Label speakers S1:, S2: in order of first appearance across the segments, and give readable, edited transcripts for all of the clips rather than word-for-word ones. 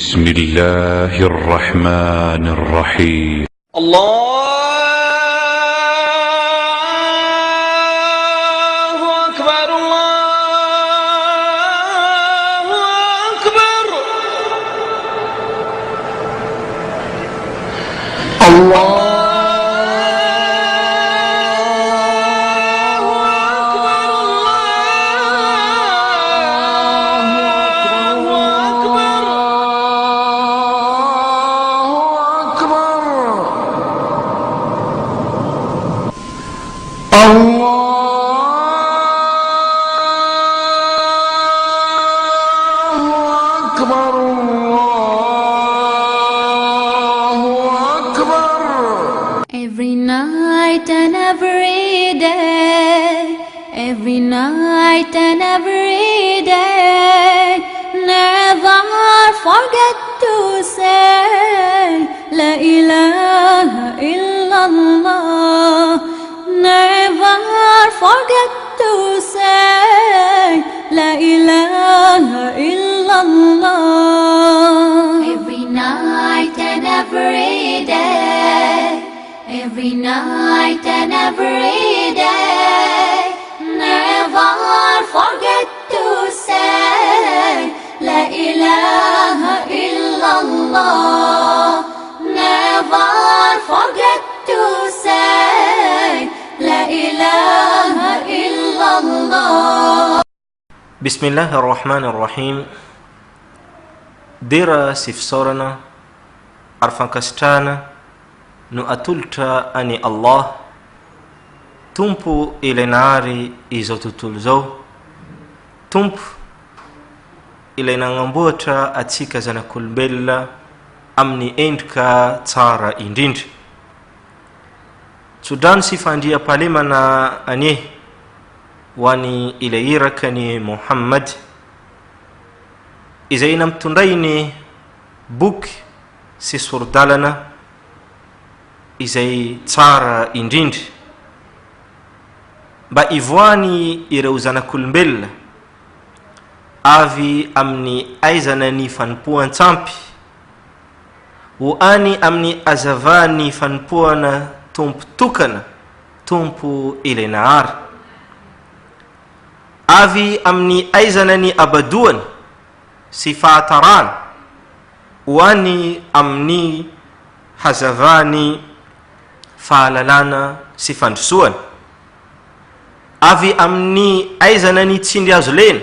S1: بسم الله الرحمن الرحيم.
S2: الله أكبر الله أكبر الله
S3: Every night and every day, every night and every day, never forget to say La ilaha illallah. Never forget to say La ilaha illallah. Every night and every day, every night and every day, never forget to say La ilaha illallah. Never forget to say La ilaha illallah.
S4: Bismillah ar-Rahman ar-Rahim. Dira sifsorana arfankastana nu atulta ani Allah tumpu ile nari izotutulzo tumpu ile nangambuata atika zana kulbella amni endka tsara indindi Sudan sifandia palema na anye wani ile irakani Muhammad izaina mtundaini buk si surdalana izay tsara indrindry mba ivoany ireo zanak'olombelona avy amin'ny aizana ny fanompoan-tsampy ho any amin'ny azavany fanompoana tompo tokana tompo ilenahary avy amin'ny aizana ny abadoany sy fahatarana ho any amin'ny hazavany fahalalana sy fandrosoana avy amin'ny aizana ny tsindry azo lena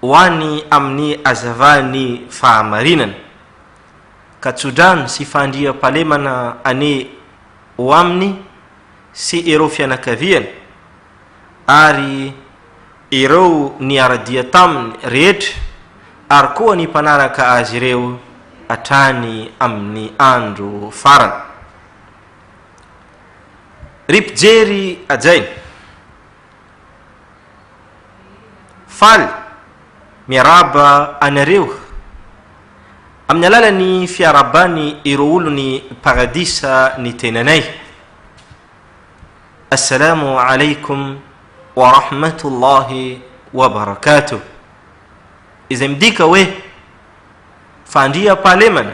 S4: ho any amin'ny azavany fahamarinana ka tsodrano sy fandriam-pahalemana ane ho aminy sy ireo fianakaviana ary ireo ny aradia taminy rehetra ary koa ny mpanaraka azy ireo hatrany amin'ny andro farany. Ripijery ajainy faly miaraba anareo amin'ny alalany fiarabany ireo olony paradisa ny tenanay. Assalamu alaikum wa rahmatullahi wa barakatuh. Izay midika hoe fandriam-pahalemana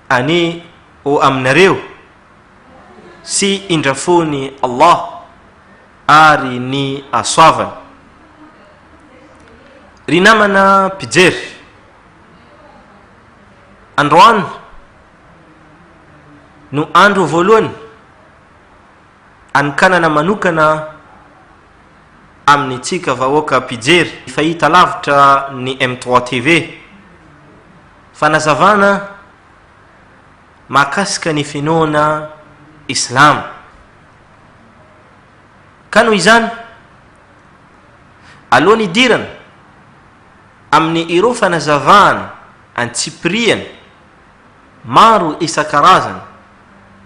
S4: ani o aminareo sy indrafony Allah ary ny asoavany. Ry namana mpijery, androany no andro voalohany ankanana manokana amin'ny tsika vahoaka mpijery fahita lavitra ny M3 TV fanazavana mahakasika ny finoana Islam. Ka noho izany alohan'ny idirana amin'ny ireo fanazavana antsipiriana maro isan-karazany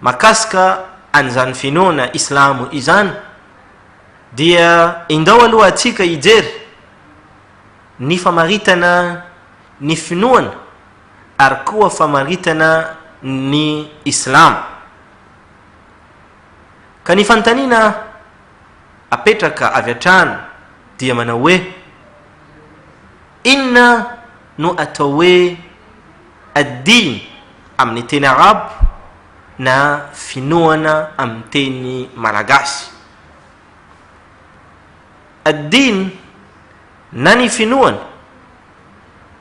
S4: mahakasika an'izany finoana Islamo izany dia indao aloha atsika ijery ny famaritana ny finoana ary koa famaritana ny Islam. Ka ny fanontaniana apetraka avy hatrany dia manao hoe inona no atao hoe ad-din amin'ny teny arabo na finoana amin'ny teny malagasy. Ad-din na ny finoana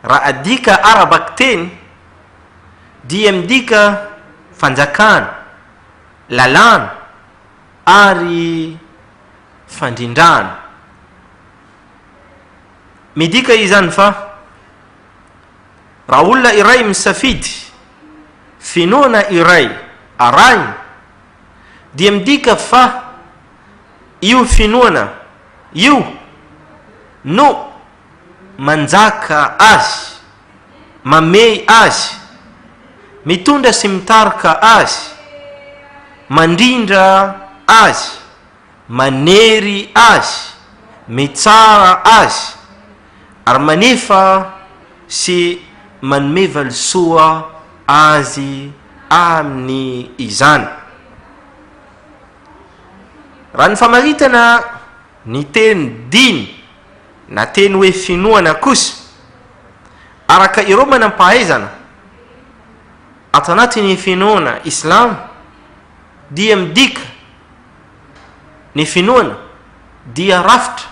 S4: raha adika arabaky teny dia midika fanjakana, lalàna ary fandrindrana. Midika izany fa raha olona iray misafidy finoana iray arahiny dia midika fa io finoana io no manjaka azy, mamey azy, mitondra sy mitarika azy, mandrindra azy, manery azy, mitsara azy, ary manefa sy manome valisoa azy amin'ny izany. Raha ny famaritana ny teny diny na teny hoe finoana kosa araka ireo manam-pahaizana ato anatin'ny finoana islam dia midika ny finoana dia rafitra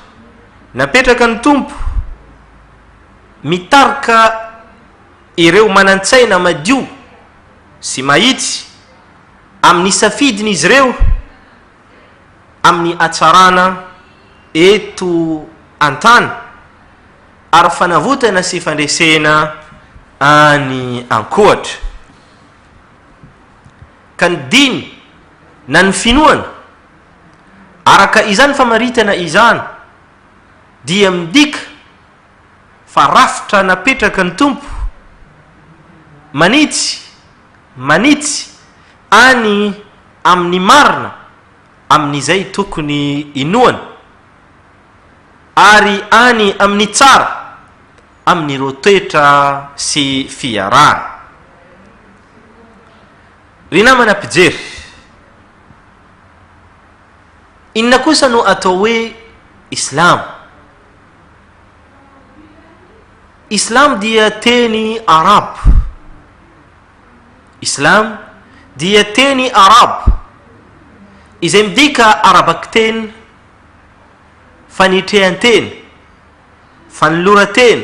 S4: napetraka ny tompo mitarika ireo manantsaina madio sy mahitsy amin'ny safidiny izy ireo amin'ny atsarana eto antany ary fanavotana sy fandresena any ankohatra. Ka ny diny na ny finoana araka izany famaritana izany dia midika fa rafitra napetraka ny tompo manitsy any amin'ny marina amin'izay tokony inoana ary any amin'ny tsara amin'ireo toetra sy fiarana. Ry namana mpijery, inona kosa no atao hoe islam? Islam dia teny arabo. Islam dia teny arabo izay midika arabaky teny, fanitrehan-teny, fanoloran-teny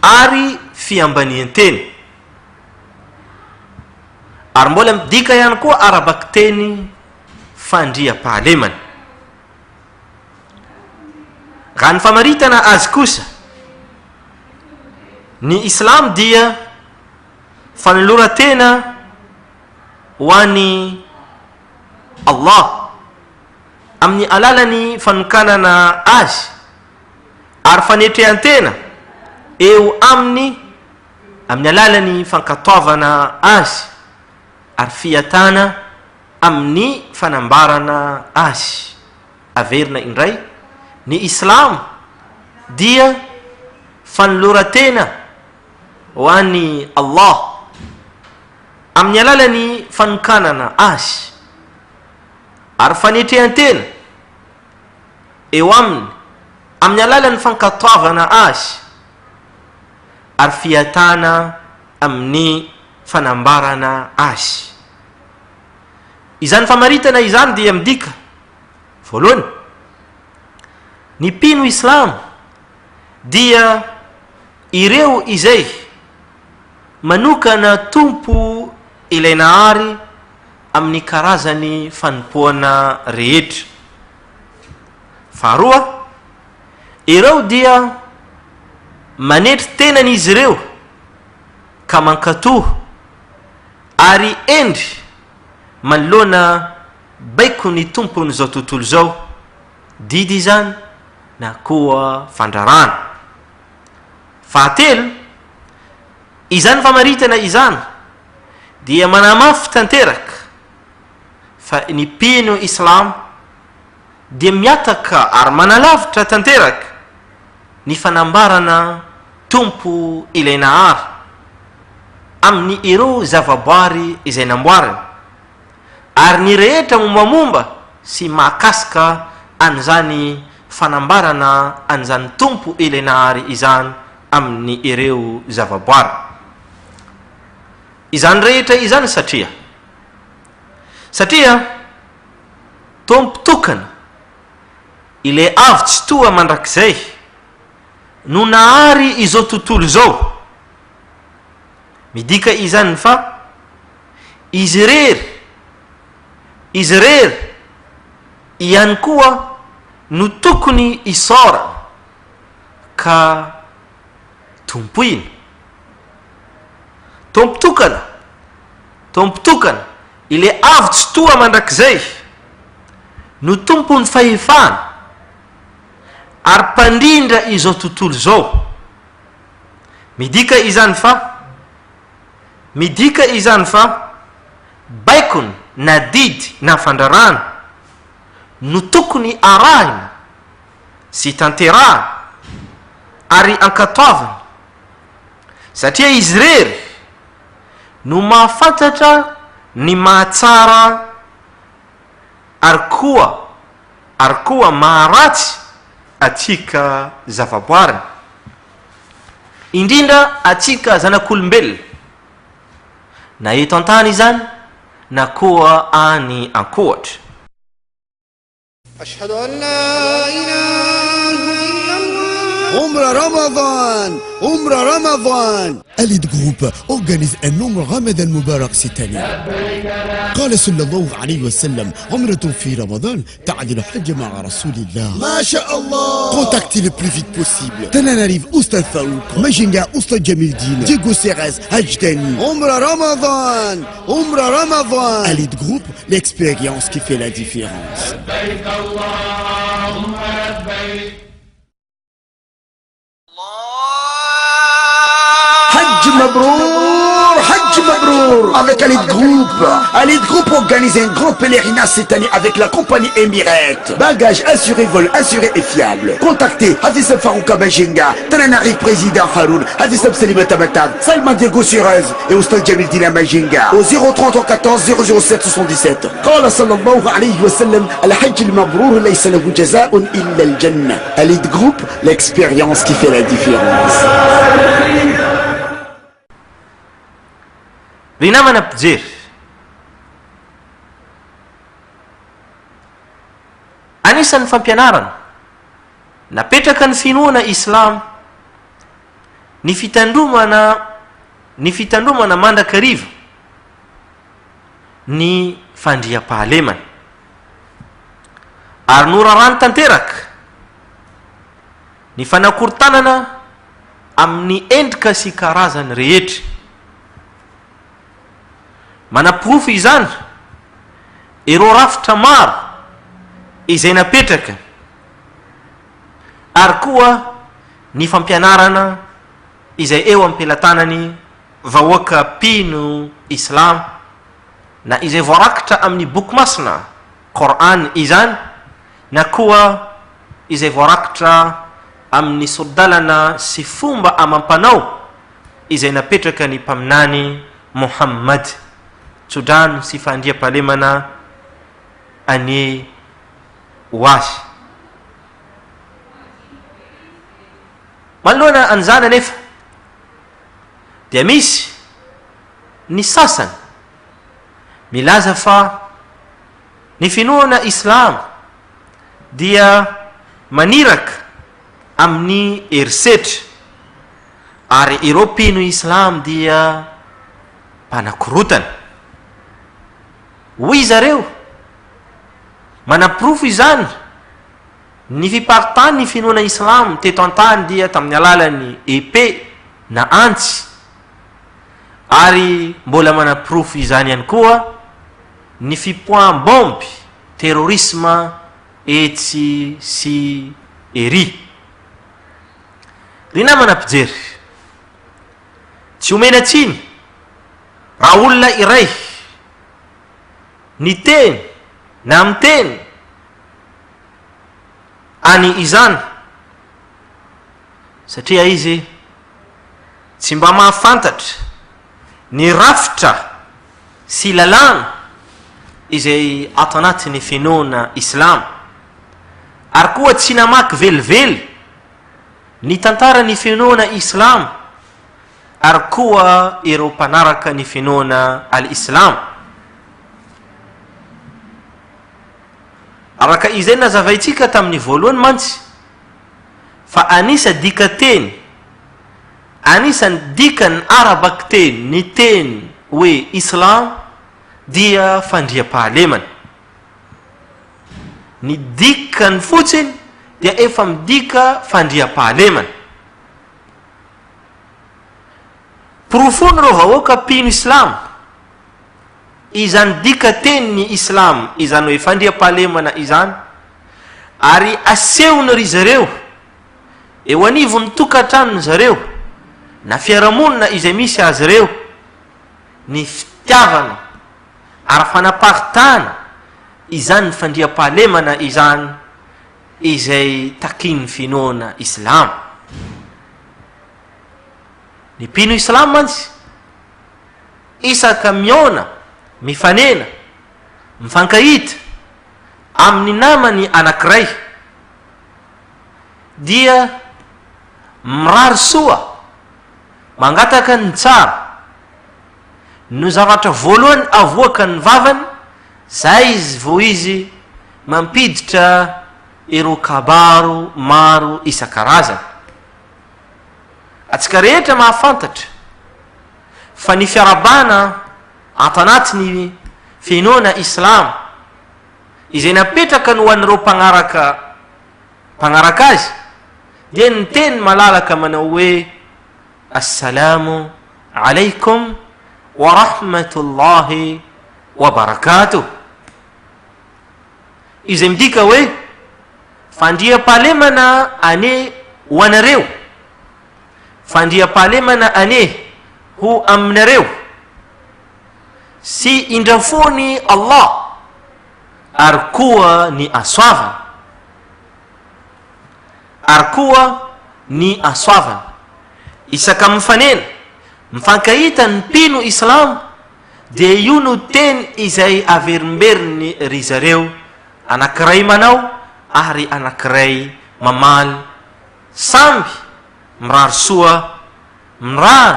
S4: ary fiambanian-teny. Ary mbola midika ihany koa arabaky teny fandriam-pahalemana. Raha ny famaritana azy kosa, ny islam dia fanoloran-tena ho an'ny Allah amin'ny alalany fanokanana azy ary fanetrehan-tena eo amin'ny alalany fankatoavana azy ary fiatana amin'ny fanambarana azy. Averina indray, ny islam dia fanoloran-tena ho an'ny Allah amin'ny alalany fanokanana azy ary fanetrehan-tena eo amin'ny alalany fankatoavana azy ary fiatana amin'ny fanambarana azy. Izany famaritana izany dia midika voalohany, ny mpino islam dia ireo izay manokana tompo ilainahary amin'ny karazany fanompoana rehetra. Faharoa, ireo dia manetry tenan'izy ireo ka mankatoha ary endry manoloana baiko ny tompony zao tontolo zao, didy izany na koa fandrarana. Fahatelo, izany famaritana izany dia manamafy tanteraka fa ny mpino islam dia miataka ary manalavitra tanteraka ny fanambarana tompo ilainahary amin'ny ireo zavaboary izay namboariny ary ny rehetra mombamomba sy mahakasika an'izany fanambarana an'izany tompo ilainahary izany amin'ny ireo zavaboary. izany rehetra izany satria tompotokana ile avy tsy toa mandrakizay no nahary izao tontolo zao. Midika izany fa izy rery ihany koa no tokony isora ka tompoina. Tompotokana ile avy tsy toa mandrakizay no tompony fahefana ary mpandrindra izao tontolo zao. Midika izany fa baikony na didy na fandrarana no tokony arahina sy tanterahina ary ankatoavana, satria izy rery no mahafantatra ny mahatsara ary koa maharatsy atsika zavaboarina, indrindra atsika zanak'olombelona, na eto an-tany izany na koa any ankohatra.
S2: أشهد أن لا إله إلا الله.
S5: Umrah Ramadan. Elite Group organise un nombre Ramadan Mubarak cette année. قال صلى الله عليه وسلم عمرة في رمضان تعدل حج مع رسول الله. ما شاء الله. Contactez le plus vite possible. Tananarive Oustad Faouk, Majinga Oustad Jamil Din, Diego Serres, Hajdani. Umrah Ramadan. Elite Group, l'expérience qui fait la différence. Hajj Mabrour avec Elite Group. Elite Group organise un grand pèlerinage cette année avec la compagnie Emirates. Bagages assurés, vol assuré et fiable. Contactez Hadissab Farouka Bajinga, Tananari Président Haroun, Hadissab Salimata Matab, Salman Diego Surez et Oustad Jamil Dina Bajinga au 030 14 007 77. قال صلى الله عليه وسلم الحج المبرور ليس له جزاء إلا الجنة. Elite Group, l'expérience qui fait la différence.
S4: Ry namana mpijery, anisan'ny fampianarana napetraka ny finoana islam ny fitandromana mandrakariva ny fandriam-pahalemana ary norarano tanteraka ny fanakorontanana amin'ny endrika sy karazany rehetra. Manaporofo izany ireo rafitra maro izay napetraka ary koa ny fampianarana izay eo ampelantanany vahoaka pino islam na izay voarakitra amin'ny boky masina Qur'an izany na koa izay voarakitra amin'ny sodalana sy fomba amam-panao izay napetraka ny mpaminany Muhammad tsodrano sy fandriam-pahalemana ane hoazy. Manoloana an'izany anefa dia misy ny sasany milaza fa ny finoana islam dia maniraka amin'ny herisetra ary ireo mpino islam dia mpanakorotana. Hoy zareo manaporofo izany ny fiparitany ny finoana islam teto an-tany dia tamin'ny alalan'ny épée na antsy, ary mbola manaporofo izany ihany koa ny fipoaham bomby terrorisme etsy sy ery. Ry namana mpijery, tsy omena tsiny raha olona iray ny teny na miteny any izany satria izy tsy mba mahafantatra ny rafitra sy lalàna izay ato anatin'ny finoana islam ary koa tsy namaky velively ny tantarany finoana islam ary koa ireo mpanaraka ny finoana al-islam. Araka izay nazavaitsika tamin'ny voalohany mantsy fa anisa dika teny, anisany dikany arabaky teny ny teny hoe islam dia fandriam-pahalemana. Ny dikany fotsiny dia efa midika fandriam-pahalemana. Profony reo vahoaka pino islam, izany dika teny ny islam izany hoe fandriam-pahalemana izany, ary asehony ry zareo eo anivony tokantranony zareo na fiarahamonina izay misy azy reo ny fitiavana ary fanaparitahana izany fandriam-pahalemana izany izay takiny finoana islam. Ny pino islam mantsy isaka miona, mifanena, mifankahita amin'ny namany anankiray dia mirary soa, mangataka ny tsara no zavatra voalohany avoaka ny vavany, zay izy vo izy mampiditra ireo kabaro maro isan-karazany. Atsika rehetra mahafantatra fa ny fiarabana ato anatiny finoana islam izay napetraka no hoan'ireo mpanaraka azy dia ny teny malalaka manao hoe assalamu alaikum wa rahmatullahi wa barakatuh, izay midika hoe fandriam-pahalemana ane ho anareo, fandriam-pahalemana ane ho aminareo, sy indrafony Allah ary koa ny asoavana, ary koa ny asoavana. Isaka mifanena, mifankahita ny pino islam dia io no teny izay averimberiny ry zareo, anankiray manao ary anankiray mamaly, samby mirary soa, mirary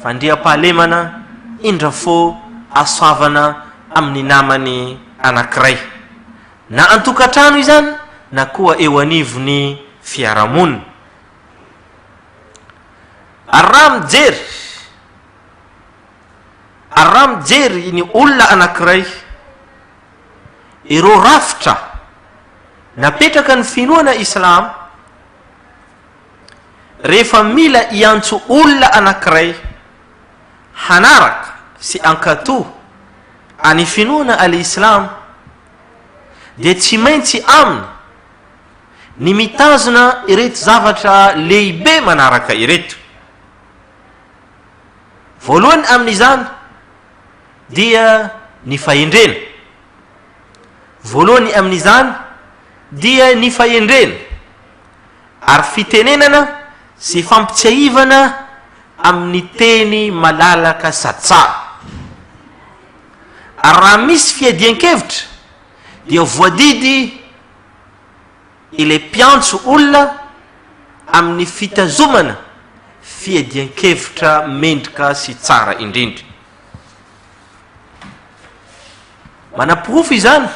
S4: fandriam-pahalemana, indrafo asoavana amin'ny namany anankiray, na antokatrano izany na koa eo anivony fiarahamonina. Ary raha mijery ny olona anankiray ireo rafitra napetraka ny finoana islam, rehefa mila iantso olona anankiray hanaraka sy ankatoa any finoana al-islam dia tsy maintsy aminy ny mitazona ireto zavatra lehibe manaraka ireto. Voalohany amin'izany dia ny fahendrena, voalohany amin'izany dia ny fahendrena ary fitenenana sy fampitsiahivana amin'ny teny malalaka sady tsara. Ary raha misy fiadian-kevitra dia voadidy ilay mpiantso olona amin'ny fitazomana fiadian-kevitra mendrika sy tsara indrindra. Manam-porofo izany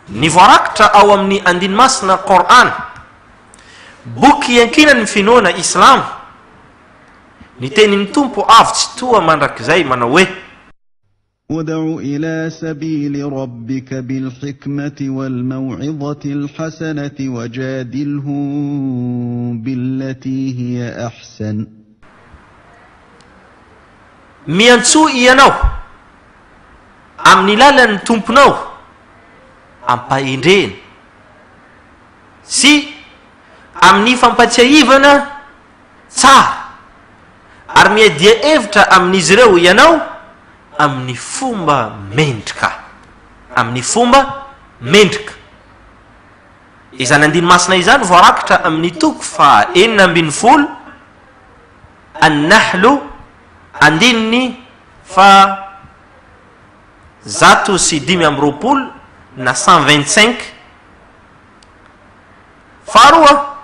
S4: ny voarakitra ao amin'ny andinimasina Qur'an, boky iankinany finoana islam, ny tenin'ny tompo avy tsy toa mandrakizay manao hoe
S6: ادع إلى سبيل ربك بالحكمة والموعظة الحسنة وجادلهم بالتي هي أحسن.
S4: miantso ianao amin'ny lalan'ny tomponao ampahendrena sy amin'ny fampatsiahivana tsara, ary miadia hevitra amin'izy ireo ianao amin'ny fomba mendrika, amin'ny fomba mendrika. Izany andinimasina izany voarakitra amin'ny toko fa 9 An-Nahlu andininy fa 125 na 125. Faharoa,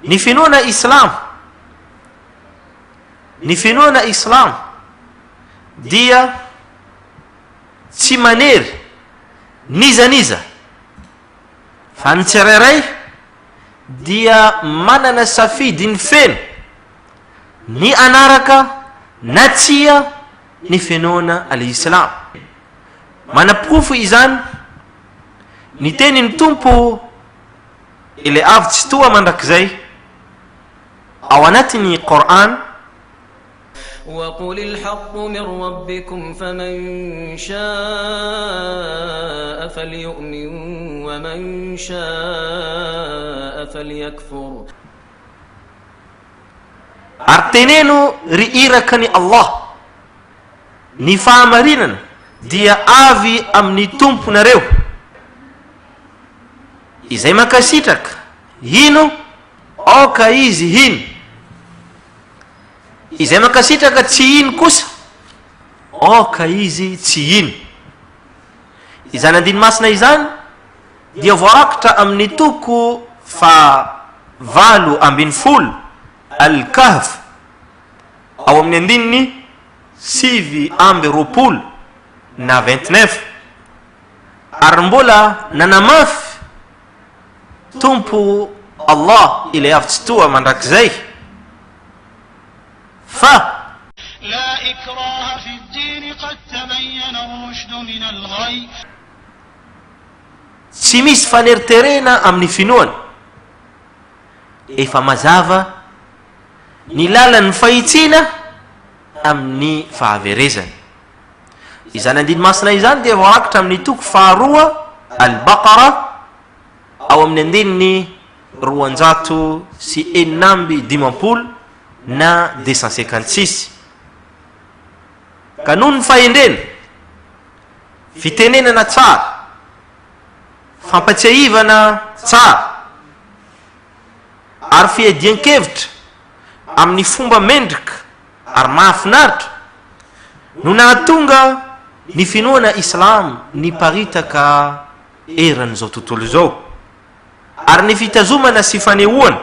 S4: ny finoana islam ny finoana islam dia tsy manery nizaniza fa ny tsirairay dia manana safidy ny feno ny anaraka na tsia ny finoana al-islam. Manapofo izany ny tenin'ny tompo ilay avy tsy toa mandrakizay ao anatiny Qur'an:
S7: وقل الحق من ربكم فمن شاء فليؤمن ومن شاء فليكفر.
S4: Arteneno ry iraka ny Allah, ny fahamarinana dia avy amin'ny tomponareo. Izay makasitraka hino oka izy hino, izay makasitraka tsy hino kosa oka izy tsy hino. Izany andinomasina izany dia voarakitra amin'ny toko fa 8 Al-Kahf ao amin'ny andininy 7 na 29, ary mbola nanamafy tompo Allah ilay avy tsy toa mandrakizay fa
S8: لا إكراه في الدين قد تبين الرشد من الغي.
S4: tsy misy faneriterena amin'ny finoana, efa mazava ny lalan'ny fahitsina amin'ny fahaverezana. Izany andinomasina izany dia voarakitra amin'ny toko 2 Al-Baqara ao amin'ny andininy 250 na 256. Ka noho ny fahendrena, fitenenana tsara, fampatsiahivana tsara ary fiadian-kevitra amin'ny fomba mendrika ary mahafinaritra no nahatonga ny finoana islam ny paritaka eran'izao tontolo izao, ary ny fitazomana sy fanehoana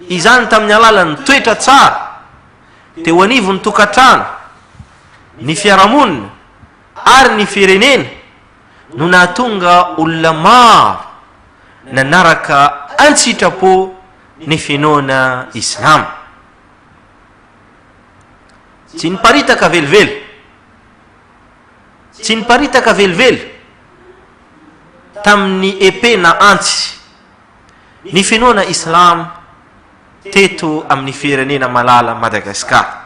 S4: izany tamin'ny alalan'ny toetra tsara teo anivon'ny tokantrano, ny fiarahamonina ary ny firenena no nahatonga olona maro nanaraka antsitrapo ny finoana islam. Tsy niparitaka velively, tsy niparitaka velively tamin'ny epée na antsy ny finoana islam teto amin'ny firenena malala Madagasikara.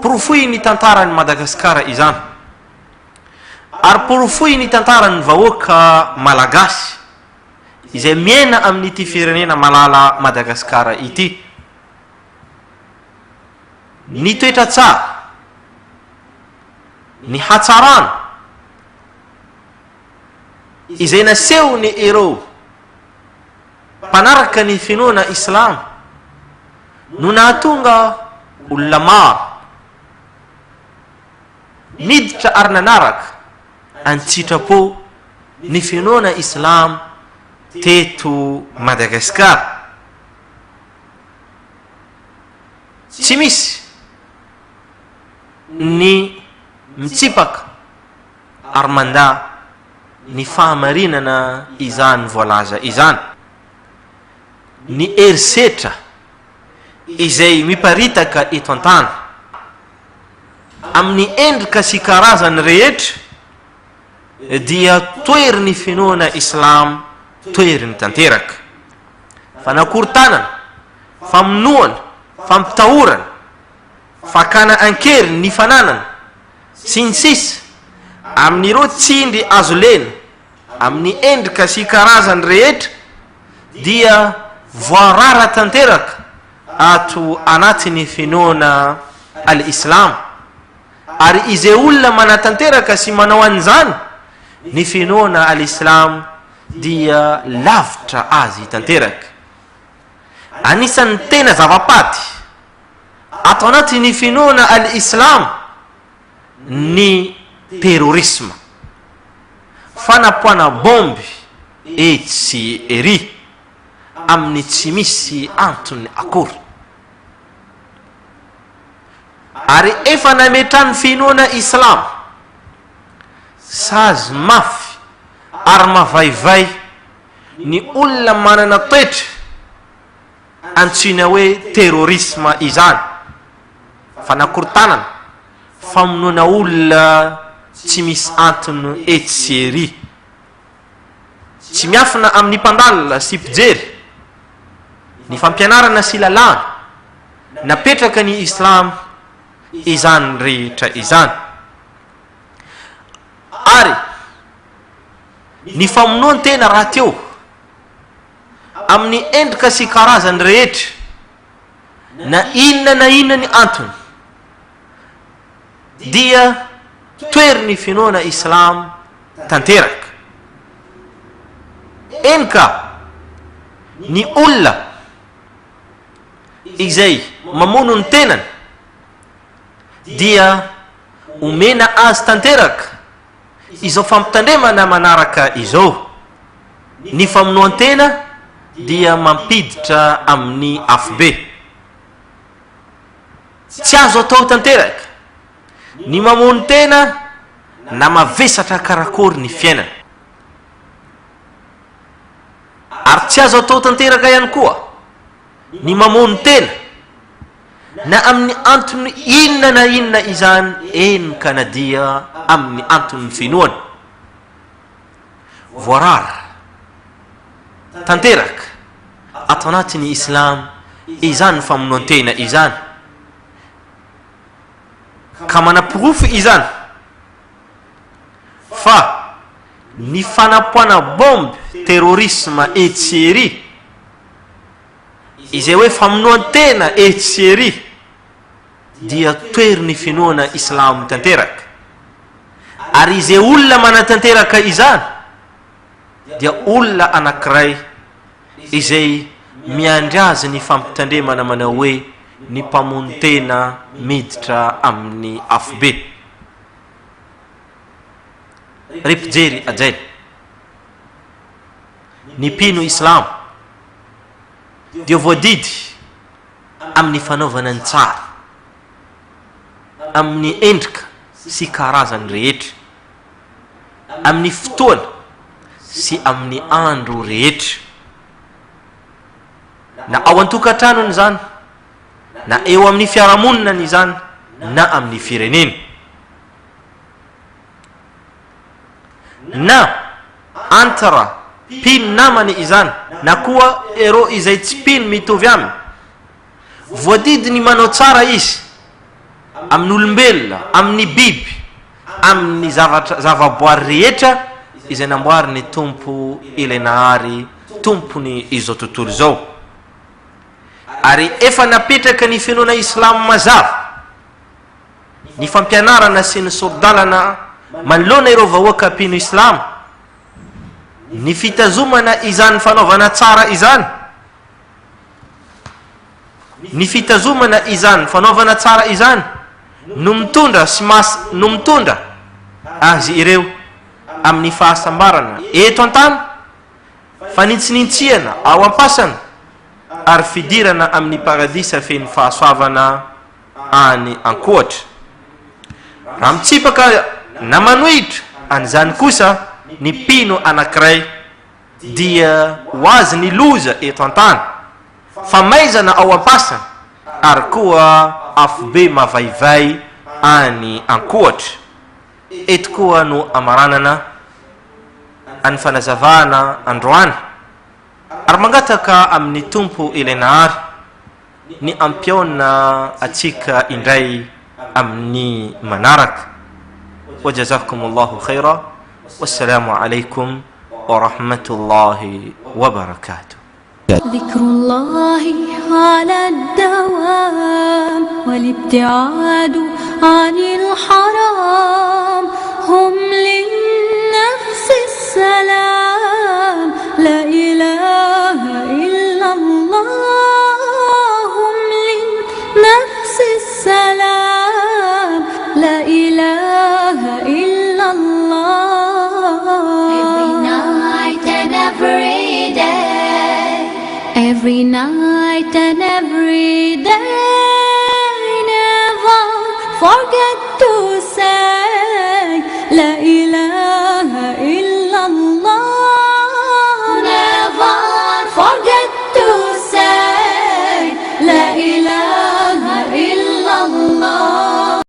S4: Porofoy ny tantaran'ny Madagasikara izany, ary porofoy ny tantaran'ny vahoaka malagasy izay miaina amin'ity firenena malala Madagasikara ity. Ny toetra tsara, ny hatsarana izay naseho ny ero mpanaraka ny finoana islam no nahatonga olona maro miditra ary nanaraka antsitrapo ny finoana islam teto Madagasikara. Tsy misy ny mitsipaka ary manda ny fahamarinana izany voalaza izany. Ny erisetra izay miparitaka eto an-tany amin'ny endrika sy karazany rehetra dia toery ny finoana islam, toery ny tanteraka. Fanakorontanana, famonoana, fampitahorana, fakana ankery ny fananana sy ny sisa amin'ireo tsindry azo lena amin'ny endrika sy karazany rehetra dia voarara tanteraka ato anatiny finoana al-islam. Ary izay olona manatanteraka sy manao an'izany ny finoana al-islam dia lavitra azy tanteraka. Anisan'ny tena zavapaty ato anatiny finoana al-islam ny terrorisme, fanapoana bomby etsy sy ery amin'ny tsy misy antony akory. Ary efa nametrany finoana islam sazy mafy ary mavaivay ny olona manana toetra antsoina hoe terrorisme izany, fanakorontanana, famonoana olona tsy misy antony etsery, tsy miafina amin'ny mpandalina sy mpijery, ny fampianarana sy lalàna napetraka ny islam izany rehetra izany. Ary ny famonoany tena raha teo amin'ny endrika sy karazany rehetra na inona ny antony dia toeriny finoana islam tanteraka. Enka ny olona izay mamono ny tenany dia omena azy tanteraka izao fampitandremana manaraka izao. Ny famonoan-tena dia mampiditra amin'ny afobe, tsy azo atao tanteraka ny mamono tena na mavesatra karakory ny fiainana. Ary tsy azo atao tanteraka ihany koa ny mamono tena na amin'ny antony inona na inona izany, enika na dia amin'ny antony finoana. Voarara tanteraka ato anatin'ny islam izany famonoan-tena izany, ka manapirofo izany fa ny fanapoana bomby terrorisme etsery izay hoe famonoan-tena etsery dia toeriny finoana islam tanteraka. Ary izay olona manatanteraka izany dia olona anankiray izay miandry azy ny fampitandremana manao hoe ny mpamono tena miditra amin'ny afobe. Repjery ajay ny pino islam dia voadidy amin'ny fanaovana ny tsara amin'ny endrika sy karazany rehetra, amin'ny fotoana sy amin'ny andro rehetra, na ao an-tokantranony zany, na eo amin'ny fiarahamonina izany, na amin'ny firenena, na antara pino namany izany na koa ero izay tsy pino mitovy aminy. Voadidy ny manao tsara izy amin'ny olombelona, amin'ny biby, amin'ny zavaboary rehetra izay namboary ny tompo ilenahary, tompony izao tontolo izao. Ary efa napetraka ny finoana islam mazava ny fampianarana sy ny sordalana manoloana ireo vahoaka pino islam, ny fitazomana izany fanaovana tsara izany, ny fitazomana izany fanaovana tsara izany no mitondra sy no mitondra azy ireo amin'ny fahasambarana eto an-tany, fanitsinitsihana ao am-pasana ary fidirana amin'ny paradisa feny fahasoavana any ankoatra. Raha mitsipaka na manohitra an'izany kosa ny pino anankiray dia ho azy ny loza eto an-tany, famaizana ao am-pasana ary koa afobe mavaivay any ankoatra. Eto koa no amaranana any fanazavana androany ary mangataka amin'ny tompo ilenahary ny ampiona atsika indray amin'ny manaraka. وجزاكم الله خيرا والسلام عليكم ورحمة الله وبركاته.
S3: ذكر الله على الدوام والابتعاد عن الحرام هم للنفس السلام لا إله إلا الله هم للنفس السلام لا إله إلا الله. Every night and every day, وجدت